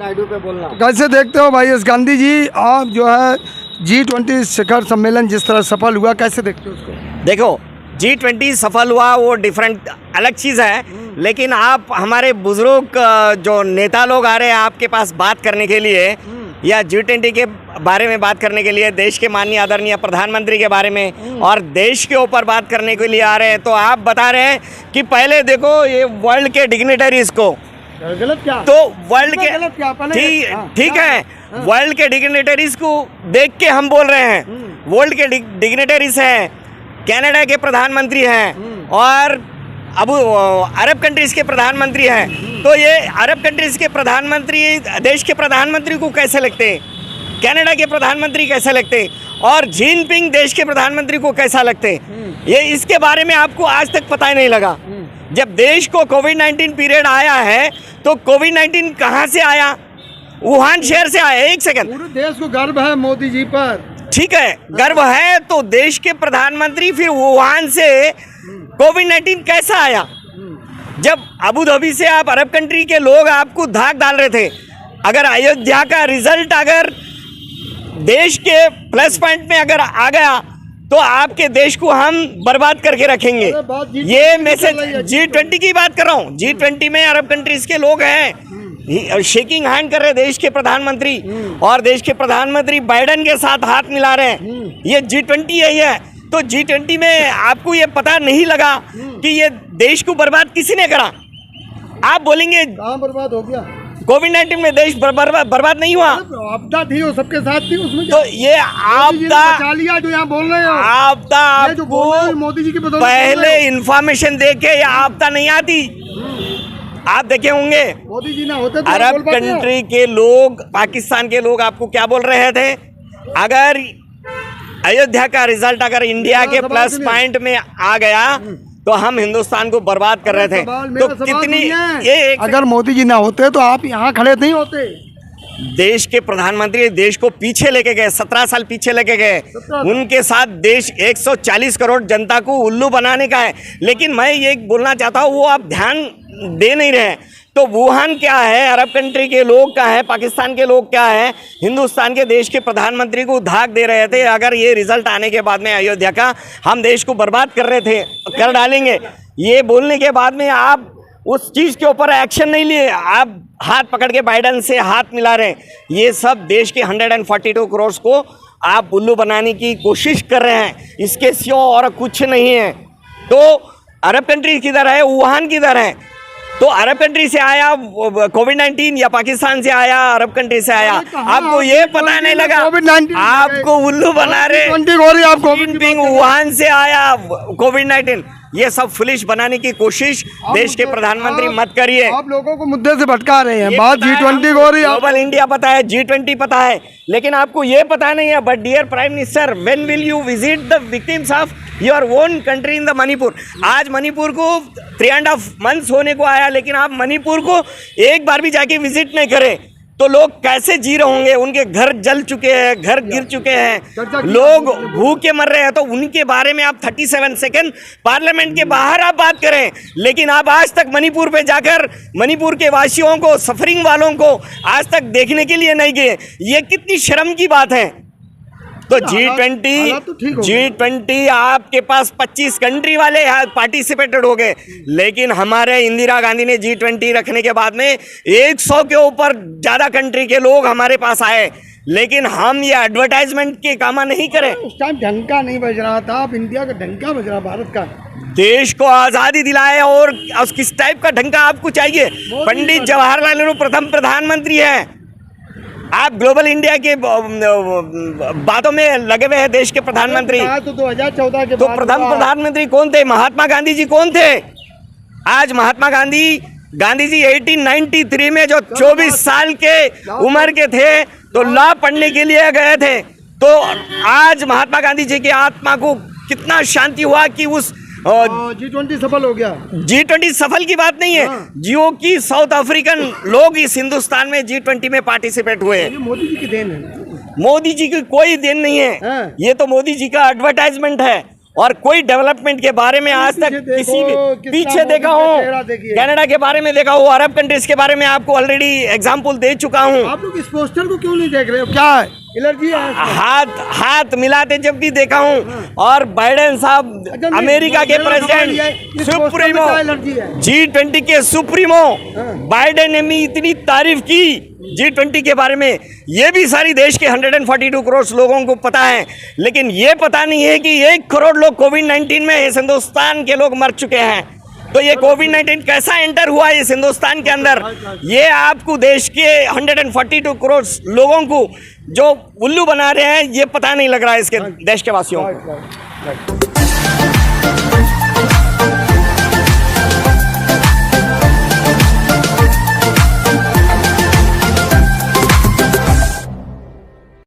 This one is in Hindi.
नायडू पे बोलना। कैसे देखते हो भाई इस गांधी जी आप जो है G20 शिखर सम्मेलन जिस तरह सफल हुआ, कैसे देखते हो उसको? देखो G20 सफल हुआ वो डिफरेंट अलग चीज़ है, लेकिन आप हमारे बुजुर्ग जो नेता लोग आ रहे हैं आपके पास बात करने के लिए या G20 के बारे में बात करने के लिए, देश के माननीय आदरणीय प्रधानमंत्री के बारे में और देश के ऊपर बात करने के लिए आ रहे हैं, तो आप बता रहे हैं कि पहले देखो ये वर्ल्ड के डिग्निटरीज को, गलत क्या? तो वर्ल्ड के गलत क्या? ठीक है, वर्ल्ड के डिग्निटरीज को देख के हम बोल रहे हैं। वर्ल्ड के डिग्निटरीज हैं, कनाडा के प्रधानमंत्री हैं और अब अरब कंट्रीज के प्रधानमंत्री हैं। तो ये अरब कंट्रीज के प्रधानमंत्री देश के प्रधानमंत्री को कैसे लगते हैं, कनाडा के प्रधानमंत्री कैसे लगते हैं और जिनपिंग देश के प्रधानमंत्री को कैसा लगते हैं, ये इसके बारे में आपको आज तक पता ही नहीं लगा। जब देश को कोविड-19 पीरियड आया है तो कोविड-19 कहाँ से आया? वुहान शहर से आया। एक सेकंड, पूरे देश को गर्व है मोदी जी पर। ठीक है, गर्व है, तो देश के प्रधानमंत्री फिर वुहान से कोविड-19 कैसा आया? जब अबू धाबी से आप अरब कंट्री के लोग आपको धाक डाल रहे थे, अगर अयोध्या का रिजल्ट अगर देश के प्लस पॉइंट में अगर आ गया तो आपके देश को हम बर्बाद करके रखेंगे। ये मैसेज G20 की बात कर रहा हूँ। G20 में अरब कंट्रीज के लोग हैं, शेकिंग हैंड कर रहे हैं देश के प्रधानमंत्री, और देश के प्रधानमंत्री बाइडेन के साथ हाथ मिला रहे हैं। ये G20 यही है। तो G20 में आपको ये पता नहीं लगा कि ये देश को बर्बाद किसी ने करा? आप बोलेंगे कहाँ बर्बाद हो गया? कोविड-19 में देश बर्बाद नहीं हुआ। आपदा थी, वो सबके साथ थी, उसमें तो ये आपदा बचा लिया जो यहाँ बोल रहे हो। आपदा आपको मोदी जी की बदौलत पहले इंफॉर्मेशन देके ये आपदा नहीं आती। आप देखे होंगे मोदी जी ना होते तो अरब कंट्री के लोग, पाकिस्तान के लोग आपको क्या बोल रहे थे? अगर अयोध्या का रिजल्ट अगर इंडिया के प्लस पॉइंट में आ गया तो हम हिंदुस्तान को बर्बाद कर रहे थे। तो कितनी ये अगर मोदी जी ना होते तो आप यहाँ खड़े नहीं होते। देश के प्रधानमंत्री देश को पीछे लेके गए, 17 साल पीछे लेके गए। उनके साथ देश 140 करोड़ जनता को उल्लू बनाने का है। लेकिन मैं ये बोलना चाहता हूँ, वो आप ध्यान दे नहीं रहे। तो वुहान क्या है, अरब कंट्री के लोग क्या है, पाकिस्तान के लोग क्या है, हिंदुस्तान के देश के प्रधानमंत्री को धाक दे रहे थे अगर ये रिजल्ट आने के बाद में अयोध्या का हम देश को बर्बाद कर रहे थे, कर डालेंगे। ये बोलने के बाद में आप उस चीज़ के ऊपर एक्शन नहीं लिए, आप हाथ पकड़ के बाइडेन से हाथ मिला रहे हैं। ये सब देश के 142 करोड़ को आप उल्लू बनाने की कोशिश कर रहे हैं, इसके सिवा और कुछ नहीं है। तो अरब कंट्री किधर है, वुहान किधर है? तो अरब कंट्री से आया कोविड-19 या पाकिस्तान से आया, अरब कंट्री से आया? आपको ये पता नहीं लगा? आपको उल्लू बना रहे। वुहान से आया कोविड-19, ये सब फुलिश बनाने की कोशिश देश के प्रधानमंत्री मत करिए। आप लोगों को मुद्दे से भटका रहे हैं। बात G20 हो रही है, ग्लोबल इंडिया पता है, G20 पता है, लेकिन आपको ये पता नहीं है। But dear prime minister, when will you visit the victims of your own country in the Manipur? आज मणिपुर को 3.5 मंथ्स होने को आया, लेकिन आप मणिपुर को एक बार भी जाके विजिट नहीं करें तो लोग कैसे जी रहे होंगे? उनके घर जल चुके हैं, घर गिर चुके हैं, लोग भूखे मर रहे हैं। तो उनके बारे में आप 37 सेकंड पार्लियामेंट के बाहर आप बात करें, लेकिन आप आज तक मणिपुर पे जाकर मणिपुर के वासियों को, सफरिंग वालों को आज तक देखने के लिए नहीं गए। ये कितनी शर्म की बात है। तो G20 आपके पास 25 कंट्री वाले पार्टिसिपेटेड हो गए, लेकिन हमारे इंदिरा गांधी ने G20 रखने के बाद में 100 के ऊपर ज़्यादा कंट्री के लोग हमारे पास आए, लेकिन हम ये एडवर्टाइजमेंट के काम नहीं करें। उस टाइम डंका नहीं बज रहा था, अब इंडिया का डंका बज रहा, भारत का। देश को आज़ादी दिलाए और किस टाइप का डंका आपको चाहिए? पंडित जवाहरलाल नेहरू प्रथम प्रधानमंत्री हैं। आप ग्लोबल इंडिया के बातों में लगे हुए हैं देश के प्रधानमंत्री। तो 2014 के तो प्रथम प्रधानमंत्री कौन थे? महात्मा गांधी जी कौन थे? आज महात्मा गांधी जी 1893 में जो 24 साल के उम्र के थे तो लॉ पढ़ने के लिए गए थे। तो आज महात्मा गांधी जी की आत्मा को कितना शांति हुआ कि उस G20 सफल हो गया। G20 सफल की बात नहीं है, जियो की साउथ अफ्रीकन लोग इस हिंदुस्तान में G20 में पार्टिसिपेट हुए। मोदी जी की देन है। मोदी जी की कोई देन नहीं है, ये तो मोदी जी का एडवर्टाइजमेंट है। और कोई डेवलपमेंट के बारे में आज तक किसी भी पीछे देखा हूँ, कनाडा के बारे में देखा हूँ, अरब कंट्रीज के बारे में आपको ऑलरेडी एग्जाम्पल दे चुका हूँ। आप लोग इस पोस्टर को क्यों नहीं देख रहे हो, क्या है, एलर्जी है? हाथ मिलाते जब भी देखा हूँ। और बाइडेन साहब अमेरिका के प्रेसिडेंट सुप्रीमो G20 के सुप्रीमो बाइडेन ने भी इतनी तारीफ की G20 के बारे में। ये भी सारी देश के 142 करोड़ लोगों को पता है, लेकिन ये पता नहीं है कि 1 करोड़ लोग कोविड-19 में इस हिंदुस्तान के लोग मर चुके हैं। तो ये कोविड-19 कैसा एंटर हुआ इस हिंदुस्तान के अंदर, ये आपको देश के 142 करोड़ लोगों को जो उल्लू बना रहे हैं, ये पता नहीं लग रहा है इसके देश के वासियों को।